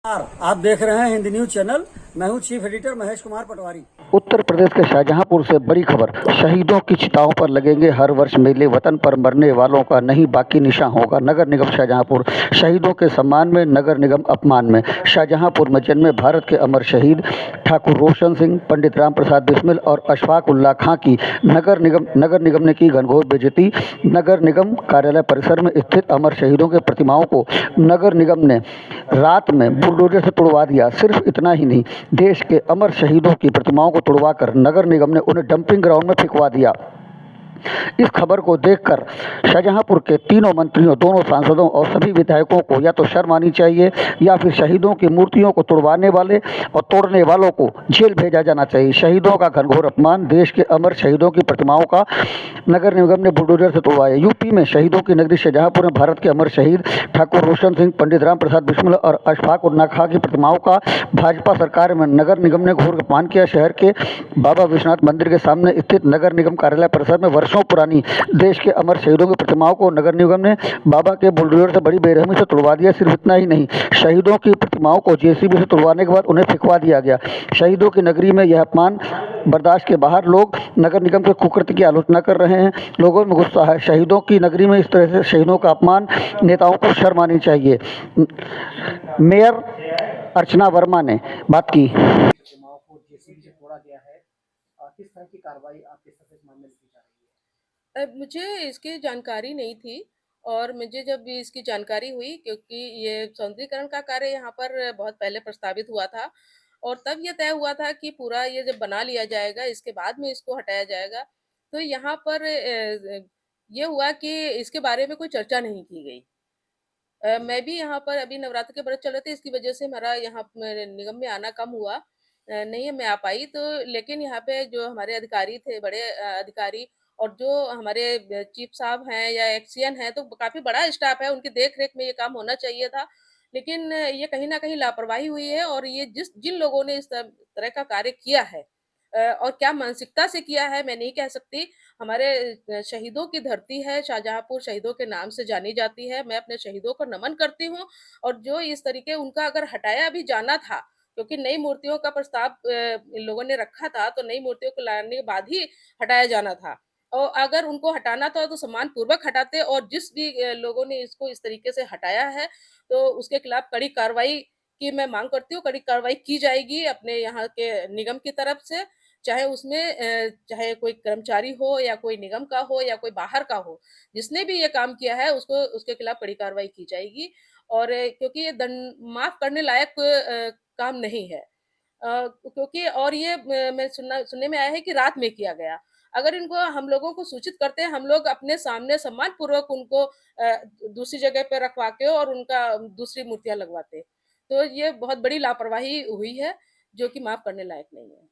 आप देख रहे हैं हिंदी न्यूज चैनल। मैं हूं चीफ एडिटर महेश कुमार पटवारी। उत्तर प्रदेश के शाहजहांपुर से बड़ी खबर। शहीदों की चिताओं पर लगेंगे हर वर्ष मेले। वतन पर मरने वालों का नहीं बाकी निशान होगा। नगर निगम शाहजहांपुर। शहीदों के सम्मान में, नगर निगम अपमान में। शाहजहांपुर में जन्मे भारत के अमर शहीद ठाकुर रोशन सिंह, पंडित राम प्रसाद बिस्मिल और अशफाक उल्लाह खां की नगर निगम ने की घनघोर बेइज्जती। नगर निगम कार्यालय परिसर में स्थित अमर शहीदों के प्रतिमाओं को नगर निगम ने रात में बुलडोजर से तुड़वा दिया। सिर्फ इतना ही नहीं, देश के अमर शहीदों की प्रतिमाओं को तुड़वाकर नगर निगम ने उन्हें डंपिंग ग्राउंड में फेंकवा दिया। इस खबर को देखकर शाहजहांपुर के तीनों मंत्रियों, दोनों सांसदों और सभी विधायकों को या तो शर्म आनी चाहिए या फिर शहीदों की मूर्तियों को तुड़वाने वाले और तोड़ने वालों को जेल भेजा जाना चाहिए। शहीदों का घनघोर अपमान। देश के अमर शहीदों की प्रतिमाओं का नगर निगम ने बुलडोजर से तोड़वाया। यूपी में शहीदों की नगरी शाहजहांपुर में भारत के अमर शहीद ठाकुर रोशन सिंह, पंडित राम प्रसाद बिस्मिल और अशफाक उल्लाह खां की प्रतिमाओं का भाजपा सरकार में नगर निगम ने घोर अपमान किया। शहर के बाबा विश्वनाथ मंदिर के सामने स्थित नगर निगम कार्यालय परिसर में वर्षों पुरानी देश के अमर शहीदों की प्रतिमाओं को नगर निगम ने बाबा के बुलडोजर से बड़ी बेरहमी से तुड़वा दिया। सिर्फ इतना ही नहीं, शहीदों की प्रतिमाओं को जेसीबी से तुड़वाने के बाद उन्हें फेंकवा दिया गया। शहीदों की नगरी में यह अपमान बर्दाश्त के बाहर। लोग नगर निगम के कुकृत्य की आलोचना कर रहे हैं। लोगों में गुस्सा है। शहीदों की नगरी में इस तरह से शहीदों का अपमान, नेताओं को शर्म आनी चाहिए। मेयर अर्चना वर्मा ने बात की। प्रतिमाओं को जेसीबी से तोड़ा गया है। किस तरह की कार्रवाई आप किस तरह से इस मामले में की जा रही है? मुझे इसकी जानकारी नहीं थी और मुझे जब भी इसकी जानकारी हुई, क्योंकि ये सौंदर्यीकरण का कार्य यहाँ पर बहुत पहले प्रस्तावित हुआ था और तब ये तय हुआ था कि पूरा ये जब बना लिया जाएगा इसके बाद में इसको हटाया जाएगा। तो यहाँ पर ये हुआ कि इसके बारे में कोई चर्चा नहीं की गई। मैं भी यहाँ पर अभी नवरात्र के व्रत चल रहे थे, इसकी वजह से मेरा यहाँ निगम में आना कम हुआ। नहीं मैं आ पाई तो, लेकिन यहाँ पे जो हमारे अधिकारी थे, बड़े अधिकारी और जो हमारे चीफ साहब हैं या एक्सीएन हैं, तो काफ़ी बड़ा स्टाफ है, उनकी देख-रेख में ये काम होना चाहिए था। लेकिन ये कहीं न कहीं लापरवाही हुई है और ये जिन लोगों ने इस तरह का कार्य किया है और क्या मानसिकता से किया है मैं नहीं कह सकती। हमारे शहीदों की धरती है, शाहजहांपुर शहीदों के नाम से जानी जाती है। मैं अपने शहीदों को नमन करती हूँ और जो इस तरीके उनका अगर हटाया भी जाना था, क्योंकि नई मूर्तियों का प्रस्ताव इन लोगों ने रखा था, तो नई मूर्तियों को लाने के बाद ही हटाया जाना था। और अगर उनको हटाना था तो सम्मानपूर्वक हटाते और जिस भी लोगों ने इसको इस तरीके से हटाया है, तो उसके खिलाफ कड़ी कार्रवाई की मैं माँग करती हूँ। कड़ी कार्रवाई की जाएगी अपने यहाँ के निगम की तरफ से। चाहे उसमें चाहे कोई कर्मचारी हो या कोई निगम का हो या कोई बाहर का हो, जिसने भी ये काम किया है उसको उसके खिलाफ कड़ी कार्रवाई की जाएगी और क्योंकि ये दंड माफ़ करने लायक काम नहीं है। क्योंकि और ये मैं सुनने में आया है कि रात में किया गया। अगर इनको हम लोगों को सूचित करते हैं, हम लोग अपने सामने सम्मानपूर्वक उनको दूसरी जगह पे रखवा के और उनका दूसरी मूर्तियाँ लगवाते। तो ये बहुत बड़ी लापरवाही हुई है, जो कि माफ़ करने लायक नहीं है।